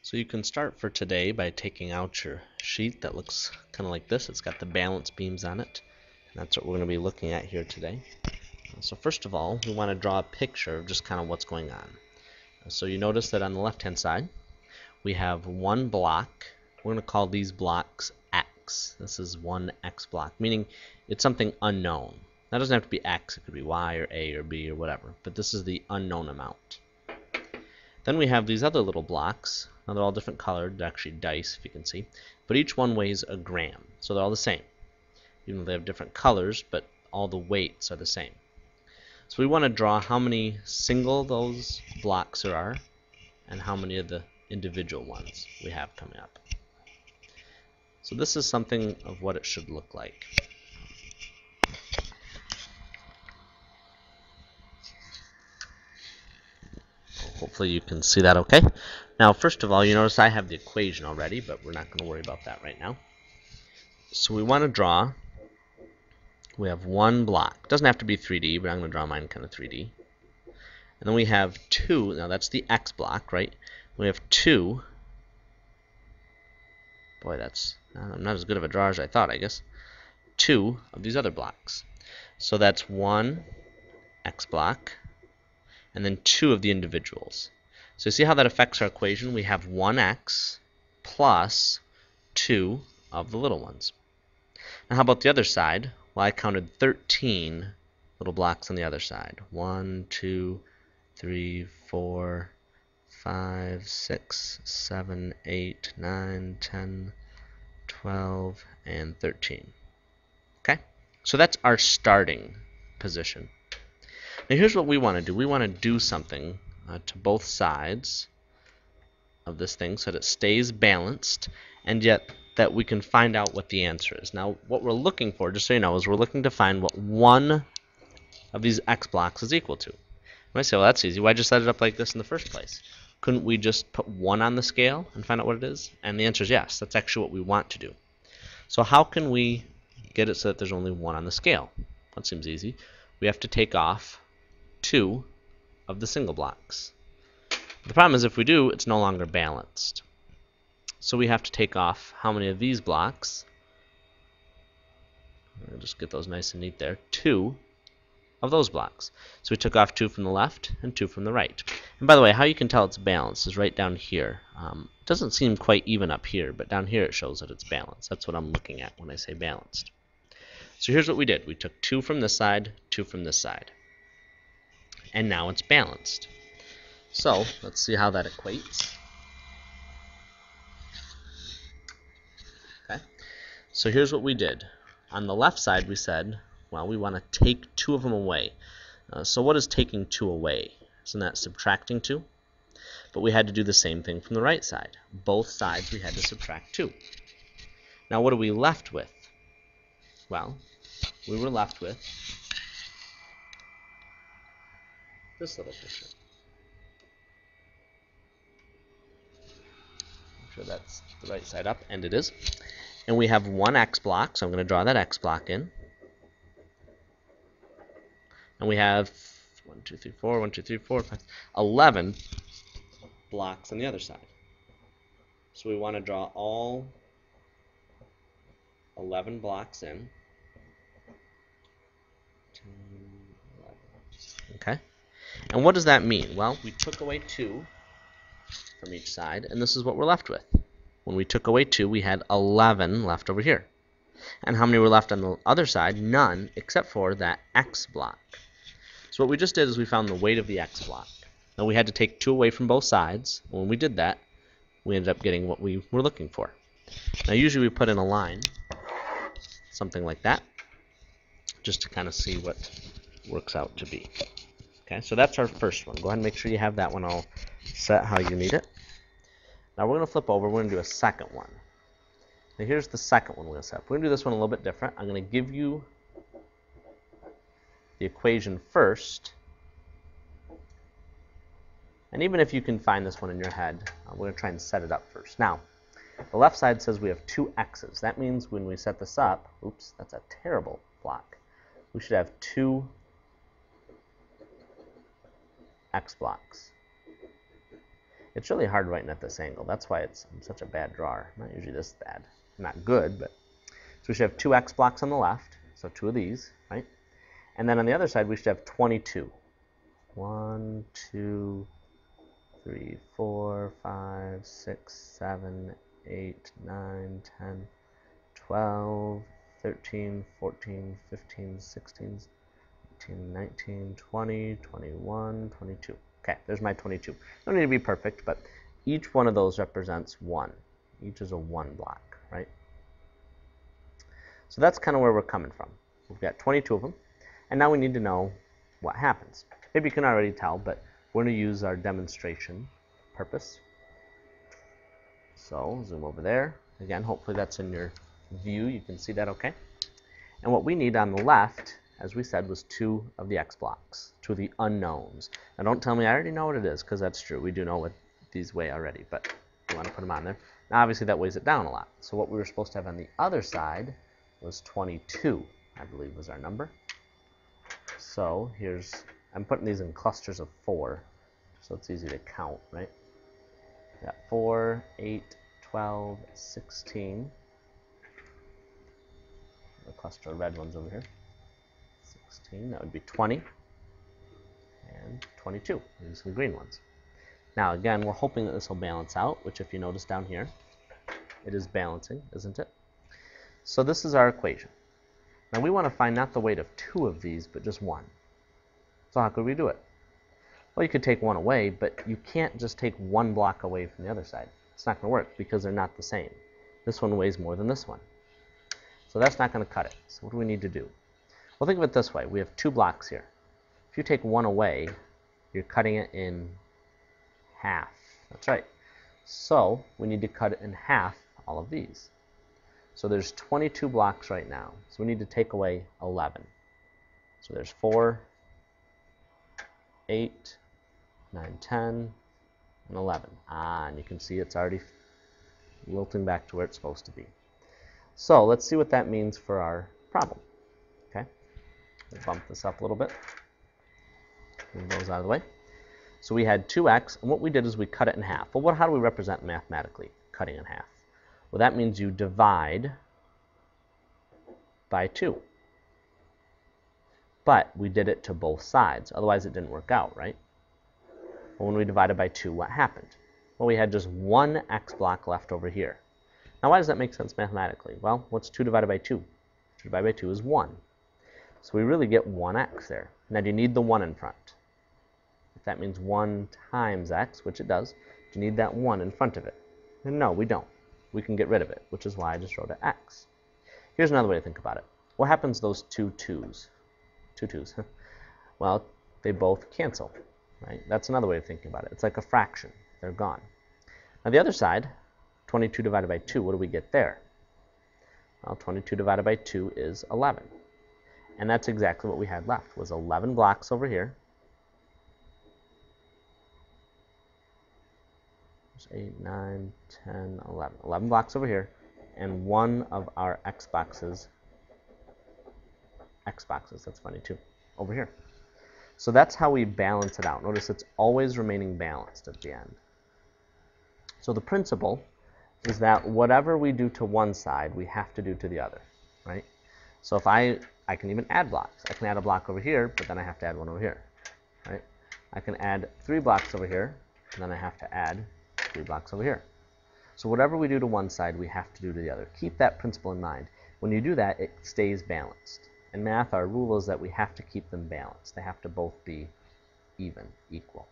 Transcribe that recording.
So you can start for today by taking out your sheet that looks kind of like this. It's got the balance beams on it. And that's what we're going to be looking at here today. So first of all, we want to draw a picture of just kind of what's going on. So you notice that on the left-hand side, we have one block. We're going to call these blocks X. This is one X block, meaning it's something unknown. That doesn't have to be X. It could be Y or A or B or whatever. But this is the unknown amount. Then we have these other little blocks. Now they're all different colored. They're actually dice, if you can see. But each one weighs a gram. So they're all the same. Even though they have different colors, but all the weights are the same. So we want to draw how many single those blocks there are and how many of the individual ones we have coming up. So this is something of what it should look like. Hopefully you can see that okay. Now first of all, you notice I have the equation already, but we're not going to worry about that right now. So we want to draw, we have one block. It doesn't have to be 3D, but I'm going to draw mine kind of 3D. And then we have two, now that's the X block, right? We have two, boy that's, I'm not as good of a drawer as I thought, I guess. Two of these other blocks. So that's one X block, and then two of the individuals. So you see how that affects our equation? We have 1x plus 2 of the little ones. Now how about the other side? Well, I counted 13 little blocks on the other side. 1, 2, 3, 4, 5, 6, 7, 8, 9, 10, 12, and 13. Okay? So that's our starting position. Now here's what we want to do. We want to do something to both sides of this thing so that it stays balanced and yet that we can find out what the answer is. Now what we're looking for, just so you know, is we're looking to find what one of these X blocks is equal to. You might say, well, that's easy. Why just set it up like this in the first place? Couldn't we just put 1 on the scale and find out what it is? And the answer is yes. That's actually what we want to do. So how can we get it so that there's only 1 on the scale? That seems easy. We have to take off 2 of the single blocks. The problem is if we do, it's no longer balanced. So we have to take off how many of these blocks? I'll just get those nice and neat there. 2 of those blocks. So we took off 2 from the left and 2 from the right. And by the way, how you can tell it's balanced is right down here. It doesn't seem quite even up here, but down here it shows that it's balanced. That's what I'm looking at when I say balanced. So here's what we did. We took 2 from this side, 2 from this side. And now it's balanced. So let's see how that equates. Okay. So here's what we did. On the left side we said, well, we want to take 2 of them away. So what is taking 2 away? Isn't that subtracting 2? But we had to do the same thing from the right side. Both sides we had to subtract 2. Now what are we left with? Well, we were left with this little picture. Make sure that's the right side up, and it is. And we have one X block, so I'm going to draw that X block in. And we have 1, 2, 3, 4, 1, 2, 3, 4, 5, 11 blocks on the other side. So we want to draw all 11 blocks in. 10, 11. Okay. And what does that mean? Well, we took away 2 from each side, and this is what we're left with. When we took away 2, we had 11 left over here. And how many were left on the other side? None, except for that X block. So what we just did is we found the weight of the X block. Now we had to take 2 away from both sides. When we did that, we ended up getting what we were looking for. Now usually we put in a line, something like that, just to kind of see what works out to be. Okay, so that's our first one. Go ahead and make sure you have that one all set how you need it. Now we're going to flip over. We're going to do a second one. Now here's the second one we're going to set up. We're going to do this one a little bit different. I'm going to give you the equation first. And even if you can find this one in your head, we're going to try and set it up first. Now, the left side says we have 2 x's. That means when we set this up, oops, that's a terrible block. We should have 2 x blocks. It's really hard writing at this angle. That's why I'm such a bad drawer. I'm not usually this bad. I'm not good, but... So we should have 2 x blocks on the left, so 2 of these, right? And then on the other side, we should have 22. 1, 2, 3, 4, 5, 6, 7, 8, 9, 10, 12, 13, 14, 15, 16, 18, 19, 20, 21, 22. Okay, there's my 22. Don't need to be perfect, but each one of those represents 1. Each is a 1 block, right? So that's kind of where we're coming from. We've got 22 of them, and now we need to know what happens. Maybe you can already tell, but we're going to use our demonstration purpose. So zoom over there. Again, hopefully that's in your view. You can see that okay. And what we need on the left, as we said, was 2 of the x blocks, 2 of the unknowns. Now don't tell me I already know what it is, because that's true. We do know what these weigh already, but we want to put them on there. Now obviously that weighs it down a lot. So what we were supposed to have on the other side was 22, I believe was our number. So here's, I'm putting these in clusters of 4, so it's easy to count, right? We got 4, 8, 12, 16. A cluster of red ones over here. 16, that would be 20. And 22, and some green ones. Now again, we're hoping that this will balance out, which if you notice down here, it is balancing, isn't it? So this is our equation. Now we want to find not the weight of 2 of these, but just 1. So how could we do it? Well, you could take 1 away, but you can't just take 1 block away from the other side. It's not going to work because they're not the same. This one weighs more than this one. So that's not going to cut it. So what do we need to do? Well, think of it this way. We have 2 blocks here. If you take 1 away, you're cutting it in half. That's right. So we need to cut it in half all of these. So there's 22 blocks right now. So we need to take away 11. So there's 4, 8, 9, 10, and 11. And you can see it's already wilting back to where it's supposed to be. So let's see what that means for our problem. Okay, we'll bump this up a little bit. Move those out of the way. So we had 2x, and what we did is we cut it in half. Well, how do we represent mathematically cutting in half? Well, that means you divide by 2. But we did it to both sides, otherwise it didn't work out, right? Well, when we divided by 2, what happened? Well, we had just 1 x block left over here. Now, why does that make sense mathematically? Well, what's 2 divided by 2? 2 divided by 2 is 1. So we really get 1x there. Now, do you need the 1 in front? If that means 1 times x, which it does, do you need that 1 in front of it? And no, we don't. We can get rid of it, which is why I just wrote an x. Here's another way to think about it. What happens to those 2 2's? 2 2's. Well, they both cancel, right? That's another way of thinking about it. It's like a fraction. They're gone. Now, the other side, 22 divided by 2, what do we get there? Well, 22 divided by 2 is 11. And that's exactly what we had left, was 11 blocks over here. 8, 9, 10, 11. 11 blocks over here, and 1 of our x boxes, that's funny too, over here. So that's how we balance it out. Notice it's always remaining balanced at the end. So the principle is that whatever we do to one side, we have to do to the other, right? So if I can even add blocks. I can add a block over here, but then I have to add one over here, right? I can add 3 blocks over here, and then I have to add 3 blocks over here. So whatever we do to one side, we have to do to the other. Keep that principle in mind. When you do that, it stays balanced. In math, our rule is that we have to keep them balanced. They have to both be even, equal.